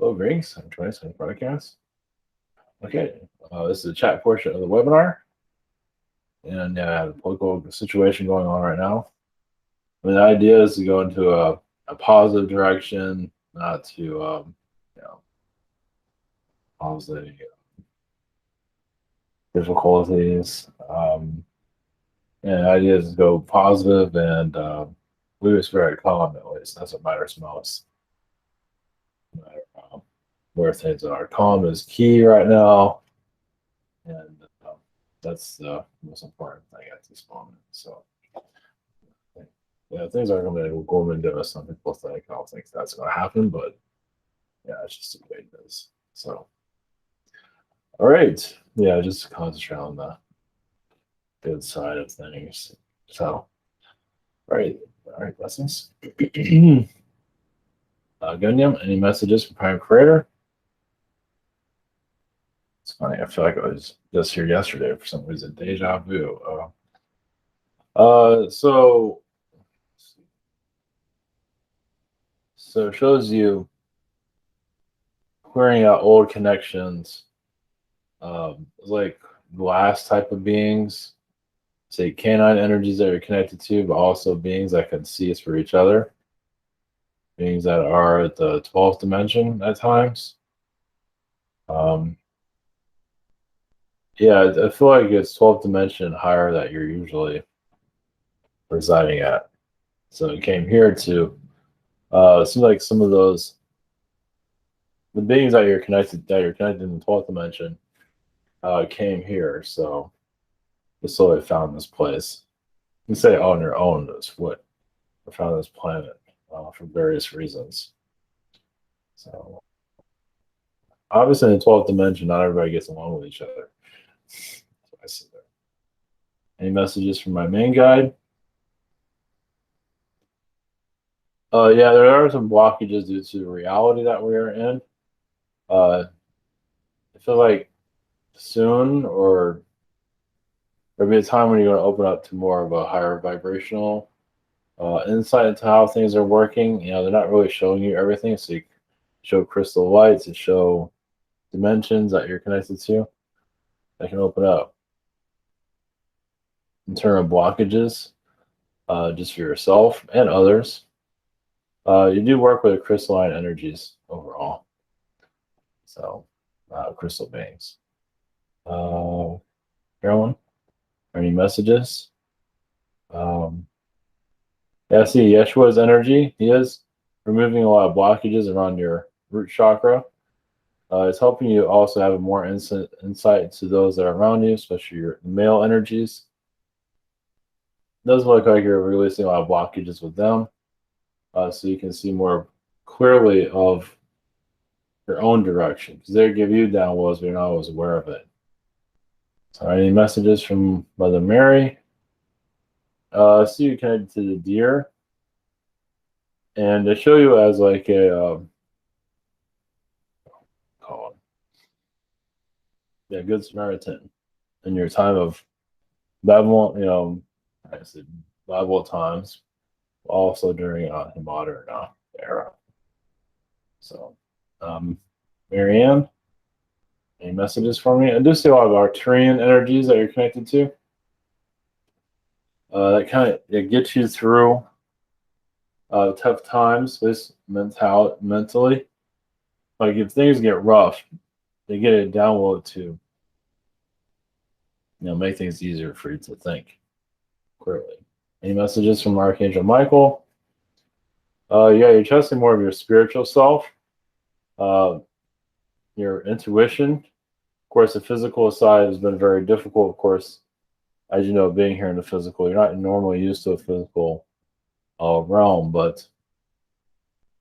Hello, Greeks. I'm trying to broadcast. Okay, this is the chat portion of the webinar, and I have a political situation going on right now. The idea is to go into a positive direction, not to cause the difficulties. And the idea is to go positive and leave us very calm. At least that's what matters most. No matter where things are, calm is key right now, and that's the most important thing at this moment. So, yeah, things aren't going to go into us. Some people think, I don't think that's going to happen, but yeah, it's just the way it is. So, all right, yeah, just concentrate on the good side of things. So, all right, blessings. Gunyam, any messages from Prime Creator? It's funny, I feel like I was just here yesterday for some reason. Deja vu. So it shows you clearing out old connections, like glass type of beings, say canine energies that you're connected to, but also beings that can see us for each other, beings that are at the 12th dimension at times. Yeah, I feel like it's 12th dimension and higher that you're usually residing at. So it came here to seems like some of those the beings that you're connected in the 12th dimension came here. So just so they found this place. You can say on their own this what they found this planet for various reasons. So obviously in the 12th dimension, not everybody gets along with each other. So I see there. Any messages from my main guide? Yeah, there are some blockages due to the reality that we are in. I feel like soon or there'll be a time when you're going to open up to more of a higher vibrational insight into how things are working. You know, they're not really showing you everything, so you show crystal lights and show dimensions that you're connected to that can open up. In terms of blockages, just for yourself and others, you do work with crystalline energies overall. So, crystal beings. Carolyn, any messages? Yeah, I see Yeshua's energy. He is removing a lot of blockages around your root chakra. It's helping you also have a more insight into those that are around you, especially your male energies. It does look like you're releasing a lot of blockages with them, so you can see more clearly of your own direction, because they give you downloads, but you're not always aware of it. So, any messages from Mother Mary? I see you connected to the deer, and they show you as like a good Samaritan in your time of Babylon. You know, I said Bible times, also during the modern era. So, Marianne, any messages for me? I do see a lot of Arcturian energies that you're connected to. That kind of gets you through tough times, this mentally. Like if things get rough, they get a download to make things easier for you to think clearly. Any messages from Archangel Michael? Yeah, you're trusting more of your spiritual self, your intuition. Of course, the physical side has been very difficult. Of course, as you know, being here in the physical, you're not normally used to a physical realm, but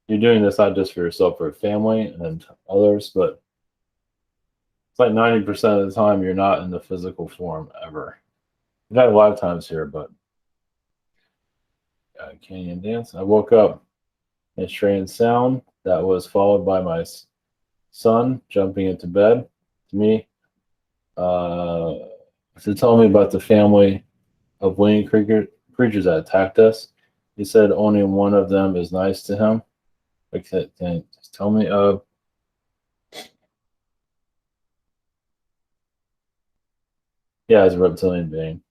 you're doing this not just for yourself, for your family and others, but it's like 90% of the time you're not in the physical form ever. I've had a lot of times here, but Canyon dance. I woke up in a strange sound that was followed by my son jumping into bed. To me, to tell me about the family of winged creatures that attacked us. He said only one of them is nice to him. Like, tell me Yeah, it's a reptilian being.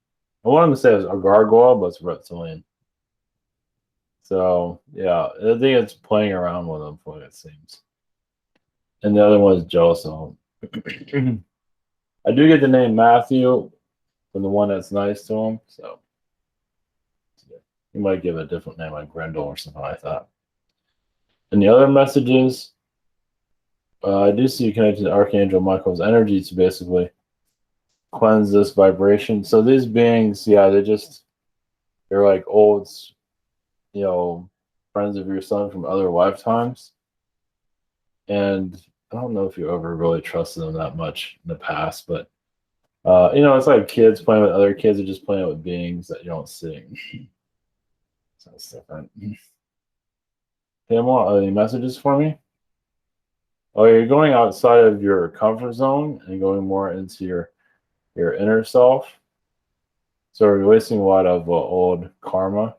I wanted to say it was a gargoyle, but it's reptilian. So yeah, I think it's playing around with them, for what it seems. And the other one is jealous of him. I do get the name Matthew from the one that's nice to him, so you might give a different name like Grendel or something like that. And the other messages, I do see you connected to Archangel Michael's energy to basically cleanse this vibration. So these beings, yeah, they're like old, friends of your son from other lifetimes. And I don't know if you ever really trusted them that much in the past, but it's like kids playing with other kids or just playing with beings that you don't see. So it's different. Pamela, any messages for me? Oh, you're going outside of your comfort zone and going more into your inner self. So you're releasing a lot of old karma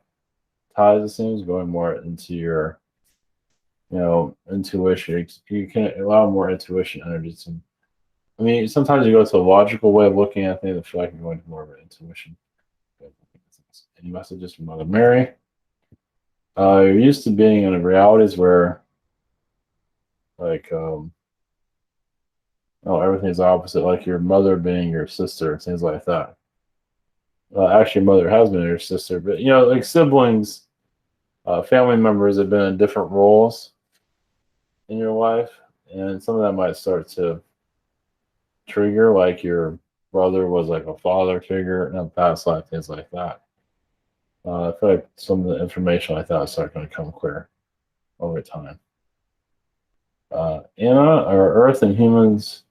ties, it seems, going more into your, intuition. You can allow more intuition energy to. I mean, sometimes you go to a logical way of looking at things. I feel like you're going to more of an intuition. Any messages from Mother Mary? You're used to being in realities where, like, everything's opposite, like your mother being your sister, things like that. Actually, your mother has been your sister, but like siblings, family members have been in different roles in your life, and some of that might start to trigger, like your brother was like a father figure in a past life, things like that. I feel like some of the information like that is starting to come clear over time. Anna, are Earth and humans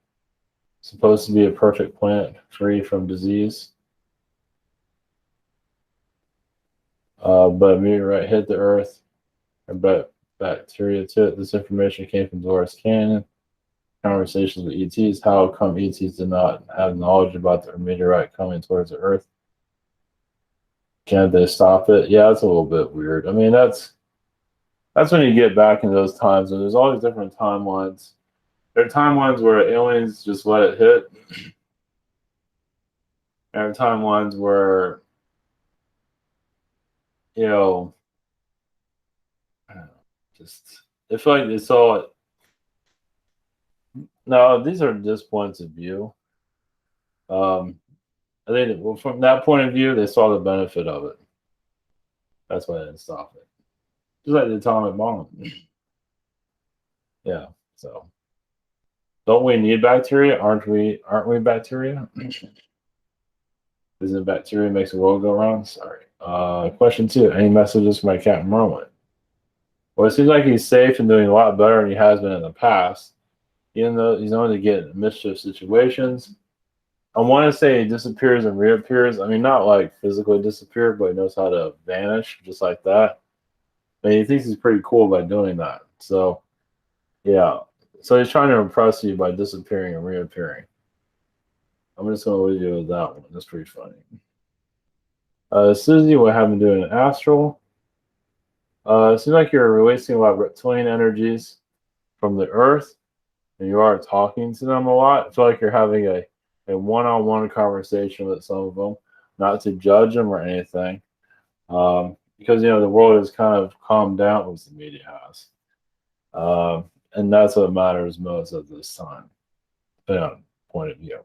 supposed to be a perfect planet free from disease? But meteorite hit the Earth, but bacteria to it. This information came from Dolores Cannon. Conversations with ETs. How come ETs did not have knowledge about the meteorite coming towards the Earth? Can't they stop it? Yeah, that's a little bit weird. I mean, that's when you get back in those times, and there's all these different timelines. There are timelines where aliens just let it hit. There are timelines where, you know, I don't know, just I feel like they saw it. No, these are just points of view. I think well, from that point of view, they saw the benefit of it. That's why they didn't stop it. Just like the atomic bomb. Yeah. So, don't we need bacteria? Aren't we? Aren't we bacteria? Isn't bacteria makes the world go round? Sorry. Question 2. Any messages from my cat Merlin? Well, it seems like he's safe and doing a lot better than he has been in the past. Even though he's known to get in mischief situations. I want to say he disappears and reappears. I mean, not like physically disappear, but he knows how to vanish just like that. I mean, he thinks he's pretty cool by doing that. So, yeah. So he's trying to impress you by disappearing and reappearing. I'm just going to leave you with that one. That's pretty funny. Susie, what happened to an astral? It seems like you're releasing a lot of reptilian energies from the earth, and you are talking to them a lot. I feel like you're having a one-on-one conversation with some of them, not to judge them or anything, because the world has kind of calmed down, as the media has, and that's what matters most at this time, depending on point of view.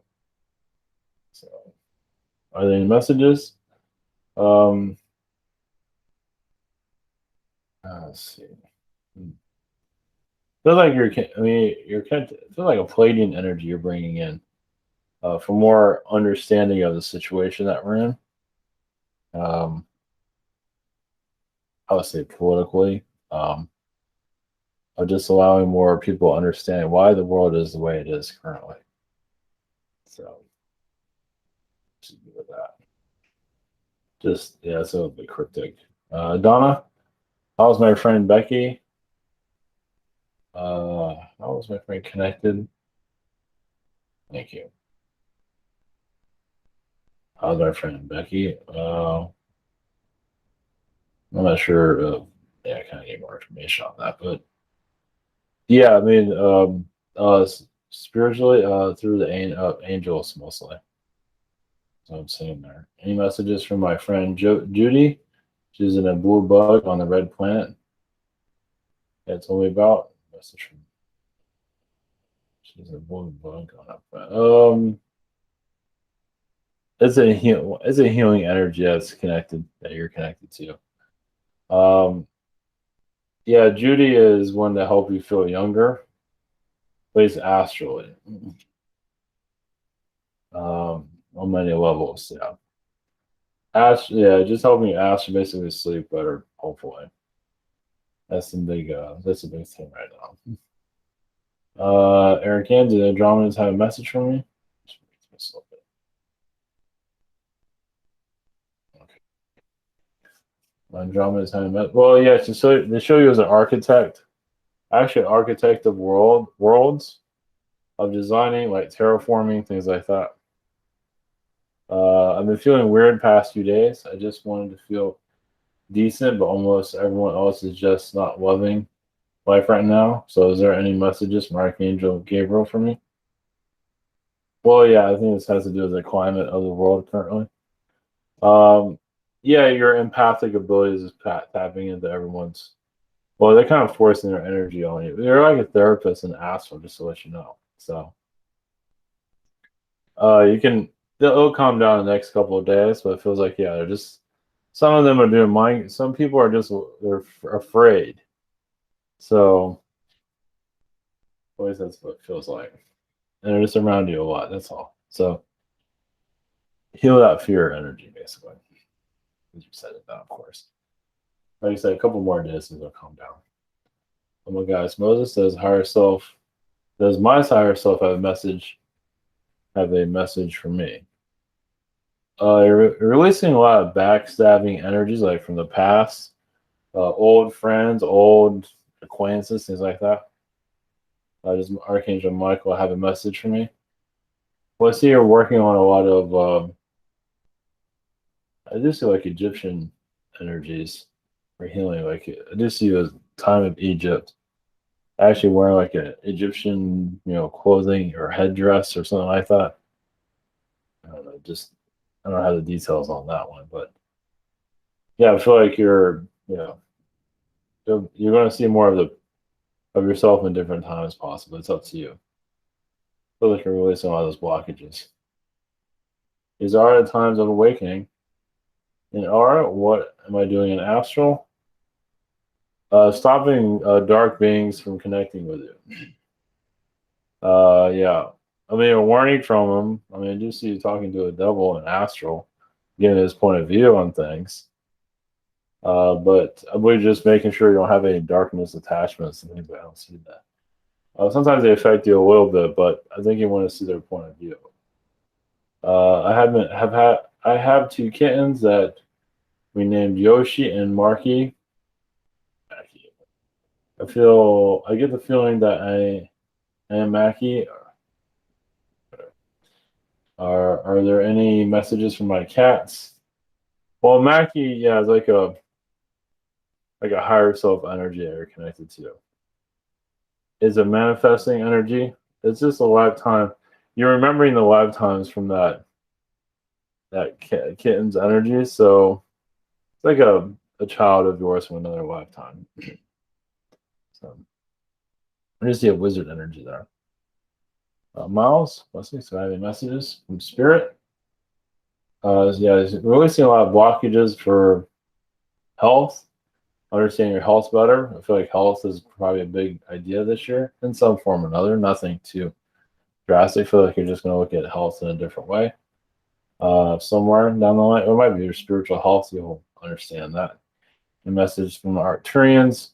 So, are there any messages? Let's see. Feel like you're kind of feel like a Palladian energy you're bringing in for more understanding of the situation that we're in. I would say politically, of just allowing more people to understand why the world is the way it is currently. So, just with that. Just yeah, it's a little bit cryptic. Donna, how's my friend Becky? How was my friend connected? Thank you. How's my friend Becky? I'm not sure. Yeah, I kind of need more information on that, but yeah, I mean, spiritually, through the angels mostly. So I'm seeing there. Any messages from my friend Judy? She's in a blue bug on the red planet. That told me about. Message from. She's a blue bug on a planet. It's a healing energy that's connected that you're connected to. Yeah, Judy is one to help you feel younger, but it's astrally. On many levels, yeah. Yeah, just helping you astral basically sleep better, hopefully. That's a big thing right now. Eric Ann, did Andromedans have a message for me? Okay. Andromeda's having a message. Well, yeah, so they show you as an architect, actually architect of worlds, of designing, like terraforming, things like that. I've been feeling weird past few days. I just wanted to feel decent, but almost everyone else is just not loving life right now. So, is there any messages from Archangel Gabriel for me? Well, yeah, I think this has to do with the climate of the world currently. Yeah, your empathic abilities is tapping into everyone's. Well, they're kind of forcing their energy on you. You're like a therapist and asshole, just to let you know. So, you can. It'll calm down the next couple of days, but it feels like yeah, they're just. Some of them are doing mind. Some people are just they're afraid. So, at least that's what it feels like, and they're just around you a lot. That's all. So, heal that fear energy, basically. As you said it, that of course. Like you said, a couple more days and it'll calm down. Oh my gosh, Moses says, "Higher self." Does my higher self have a message? Have a message for me? You're releasing a lot of backstabbing energies, like from the past, old friends, old acquaintances, things like that. Does Archangel Michael have a message for me? Well, I see you're working on a lot of. I do see like Egyptian energies for healing. Like I do see the time of Egypt. Actually wearing like an Egyptian, clothing or headdress or something like that. I don't know. Just I don't have the details on that one, but yeah, I feel like you're going to see more of yourself in different times. Possibly, it's up to you. I feel like you're releasing a lot of those blockages. These are the times of awakening. In aura, what am I doing in astral? Stopping dark beings from connecting with you. Yeah. I mean, a warning from him. I mean, I do see you talking to a devil in astral, giving his point of view on things. But I believe just making sure you don't have any darkness attachments and things. I don't see that. Sometimes they affect you a little bit, but I think you want to see their point of view. I have two kittens that we named Yoshi and Marky. I get the feeling that I am Mackie. Are there any messages from my cats? Well, Mackie, yeah, is like a higher self energy that you're connected to. Is a manifesting energy. It's just a lifetime. You're remembering the lifetimes from that kitten's energy. So it's like a child of yours from another lifetime. So I just see a wizard energy there. Miles, let's see. So I have any messages from Spirit. Yeah, releasing a lot of blockages for health. Understanding your health better. I feel like health is probably a big idea this year in some form or another. Nothing too drastic. I feel like you're just going to look at health in a different way. Somewhere down the line, or it might be your spiritual health. You'll understand that. The message from the Arcturians.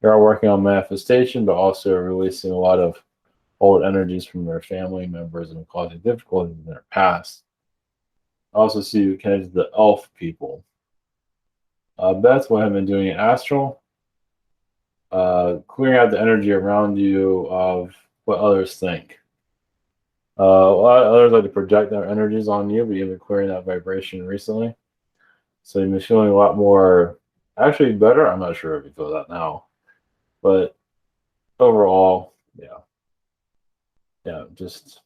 They are working on manifestation, but also releasing a lot of old energies from their family members and causing difficulties in their past. I also see you connected to the elf people. That's what I've been doing in astral. Clearing out the energy around you of what others think. A lot of others like to project their energies on you, but you've been clearing that vibration recently. So you've been feeling a lot more, actually better. I'm not sure if you feel that now, but overall, yeah, just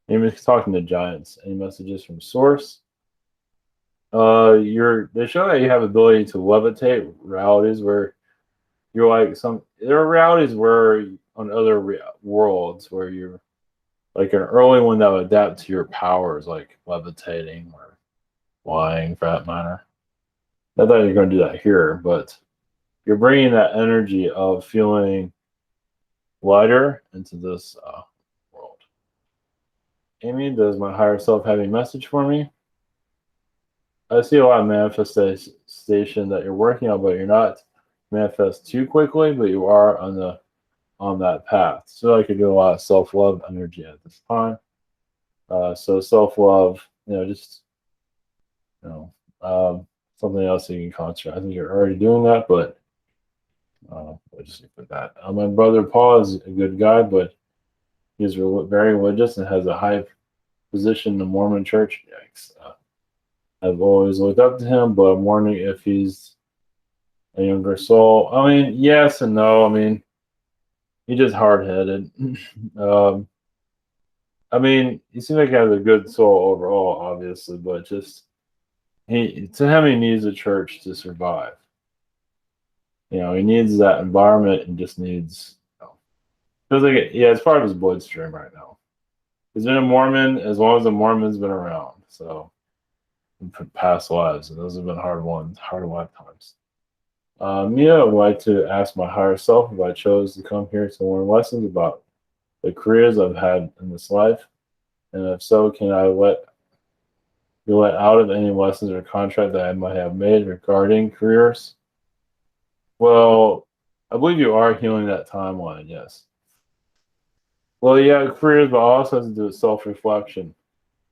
Maybe talking to giants. Any messages from source? They show that you have ability to levitate realities where you're like there are realities where on other worlds where you're like an early one that would adapt to your powers, like levitating or flying for that matter. Not that you're going to do that here, but you're bringing that energy of feeling lighter into this world. Amy, does my higher self have a message for me? I see a lot of manifestation that you're working on, but you're not manifest too quickly, but you are on that path. So I could do a lot of self-love energy at this time. So self-love, just something else you can concentrate. I think you're already doing that, but we'll just leave it at that. My brother Paul is a good guy, but he's very religious and has a high position in the Mormon church. Yikes. I've always looked up to him, but I'm wondering if he's a younger soul. I mean, yes and no. I mean, he's just hard-headed. I mean, he seems like he has a good soul overall, obviously, but just he needs a church to survive. He needs that environment and just needs. Feels like it's part of his bloodstream right now. He's been a Mormon as long as the Mormon's been around. So, in past lives, and those have been hard lifetimes. Mia would like to ask my higher self if I chose to come here to learn lessons about the careers I've had in this life, and if so, can I be let out of any lessons or contract that I might have made regarding careers? Well, I believe you are healing that timeline, yes. Well, yeah, careers, but also has to do with self-reflection,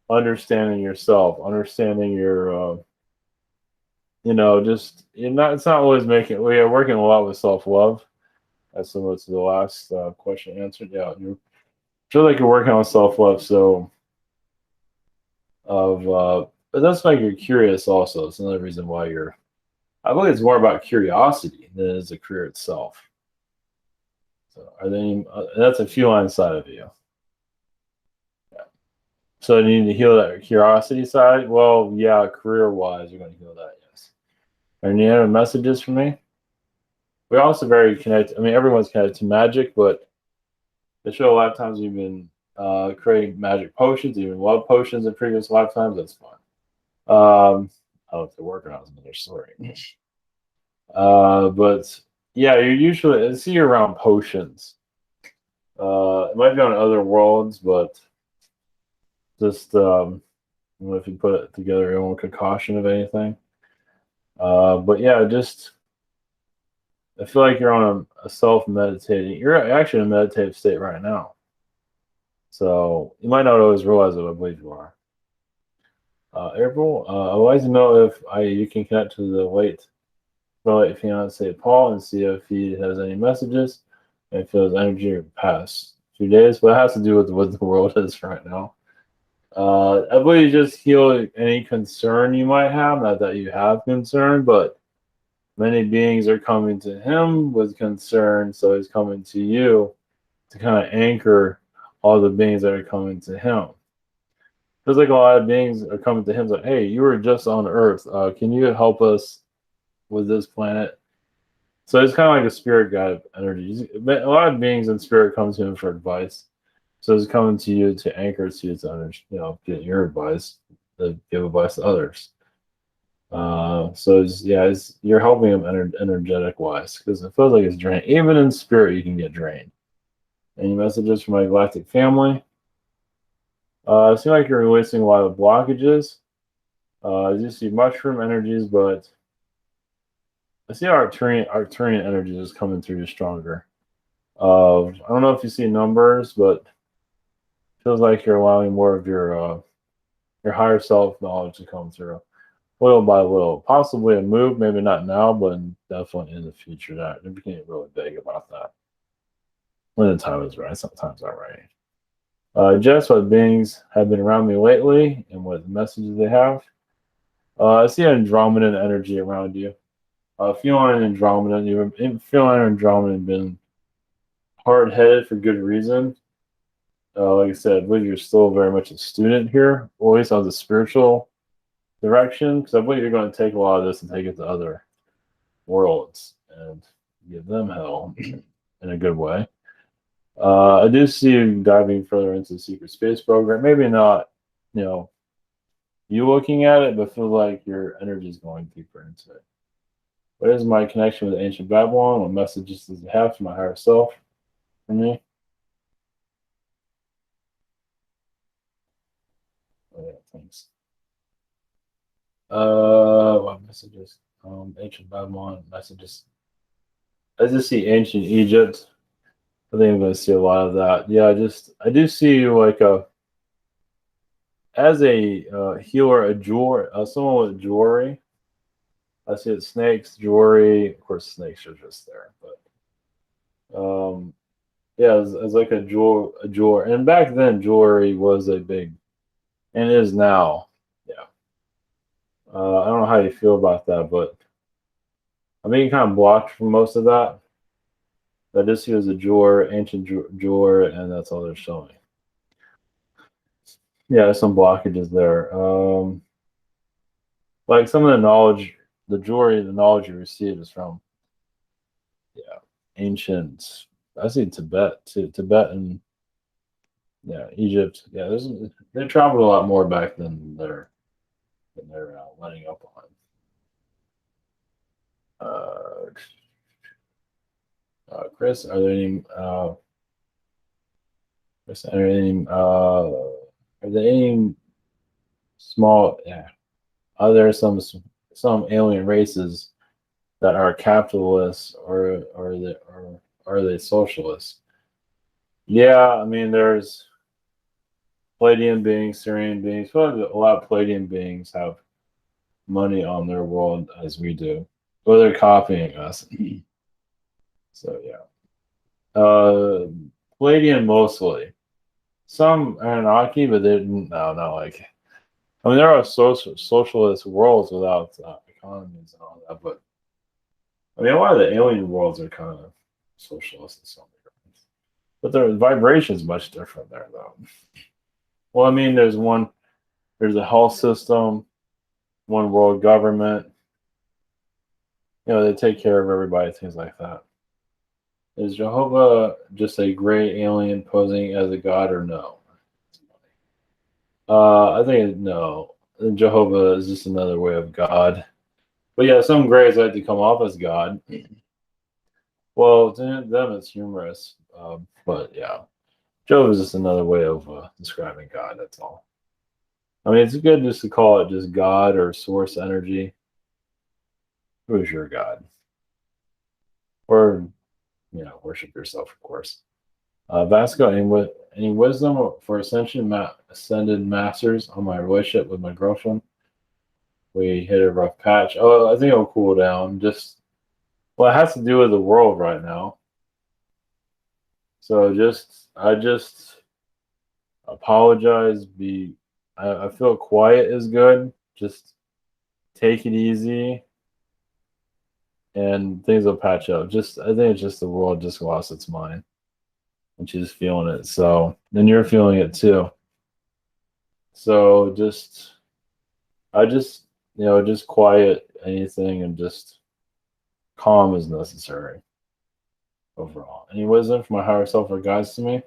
understanding yourself, understanding your it's not always making. We are working a lot with self-love. That's similar to the last question answered. Yeah, you feel like you're working on self-love. So, but that's like you're curious. Also, it's another reason why you're. I believe it's more about curiosity than it is the career itself. So, that's a feline side of you. Yeah. So, you need to heal that curiosity side. Well, yeah, career-wise, you're going to heal that. Yes. Any other messages for me? We're also very connected. I mean, everyone's connected to magic, but they show a lot of times you've been creating magic potions, even love potions in previous lifetimes. That's fun. I don't know if they're working on another story. But yeah, you're usually I see you around potions. It might be on other worlds, but just if you put it together, your own concoction of anything. But yeah, just I feel like you're on a self-meditating. You're actually in a meditative state right now. So you might not always realize it, but I believe you are. April, I'd like to know if you can connect to the late fiance Paul and see if he has any messages and if his energy past few days. But it has to do with what the world is right now. I believe you just heal any concern you might have. Not that you have concern, but many beings are coming to him with concern, so he's coming to you to kind of anchor all the beings that are coming to him. Feels like a lot of beings are coming to him like, hey, you were just on Earth. Can you help us with this planet? So it's kind of like a spirit guide energy. A lot of beings in spirit come to him for advice. So it's coming to you to anchor to you to get your advice, to give advice to others. So you're helping him energetic wise because it feels like it's drained. Even in spirit, you can get drained. Any messages from my galactic family? It seems like you're releasing a lot of blockages. I do see mushroom energies, but I see Arcturian energies is coming through you stronger. I don't know if you see numbers, but it feels like you're allowing more of your higher self knowledge to come through, little by little. Possibly a move, maybe not now, but definitely in the future. That you can't really big about that. When the time is right, sometimes not right. Just what beings have been around me lately and what messages they have. I see Andromedan energy around you. Feline Andromeda, Feline Andromeda been hard-headed for good reason. like I said, I believe you're still very much a student here, always on the spiritual direction, because I believe you're going to take a lot of this and take it to other worlds and give them hell in a good way. I do see you diving further into the secret space program. Maybe not, you know, you looking at it, but feel like your energy is going deeper into it. What is my connection with ancient Babylon? What messages does it have for my higher self for me? Oh, yeah, thanks. What messages? Ancient Babylon messages. I just see ancient Egypt. I think I'm going to see a lot of that. Yeah, I do see like a as a healer, a jeweler, someone with jewelry. I see it snakes, jewelry. Of course, snakes are just there, but yeah, as like a jeweler. And back then, jewelry was a big, and is now. Yeah, I don't know how you feel about that, but I'm being kind of blocked from most of that. I just see as a jeweler, ancient jeweler, and that's all they're showing. Yeah, there's some blockages there. Like some of the knowledge, the jewelry, the knowledge you receive is from, yeah, ancient. I see Tibet too, Tibet and yeah, Egypt. Yeah, they traveled a lot more back than they're letting up on. Chris, are there any Chris, are there any small? Yeah, are there some alien races that are capitalists or are they socialists? Yeah, I mean there's Palladian beings, Syrian beings. Well, a lot of Palladian beings have money on their world as we do. Well, they're copying us. So yeah. Palladian mostly. Some Anunnaki, but they didn't. No, not like. I mean, there are socialist worlds without economies and all that, but I mean, a lot of the alien worlds are kind of socialist in some regards. But the vibration is much different there, though. Well, I mean, there's a health system, one world government. You know, they take care of everybody, things like that. Is Jehovah just a gray alien posing as a god or no? I think no. Jehovah is just another way of God. But yeah, some grays like to come off as God. Well, to them it's humorous. But yeah, Jehovah is just another way of describing God. That's all. I mean, it's good just to call it just God or source energy. Who is your God? Or worship yourself, of course. Vasco, any wisdom for ascended masters on my relationship with my girlfriend? We hit a rough patch. Oh, I think it'll cool down. Well, it has to do with the world right now. So I just apologize. I feel quiet is good. Just take it easy, and things will patch up. I think it's just the world just lost its mind, and she's feeling it. So then you're feeling it too. So just quiet anything and just calm is necessary overall. Any wisdom from my higher self or guides to me?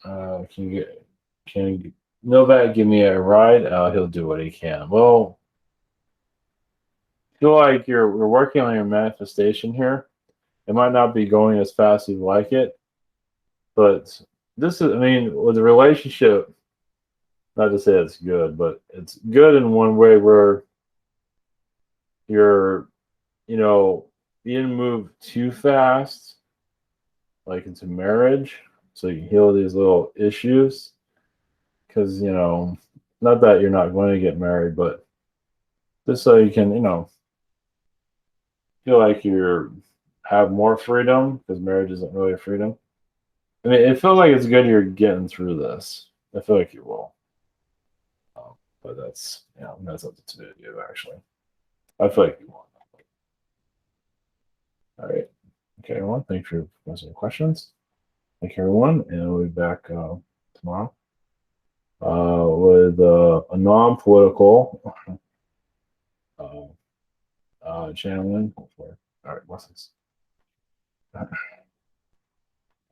Can Novak give me a ride? He'll do what he can. Well, I feel like we're working on your manifestation here. It might not be going as fast as you'd like it, but I mean, with the relationship, not to say it's good, but it's good in one way where you're, you didn't move too fast, like into marriage, so you can heal these little issues. Because, not that you're not going to get married, but just so you can, feel like have more freedom, because marriage isn't really a freedom. I mean, it feels like it's good you're getting through this. I feel like you will. But that's up to you, actually. I feel like you will. All right. Okay, everyone. Thanks for answering questions. Thank you, everyone, and we'll be back tomorrow with a non-political channeling. All right, blessings.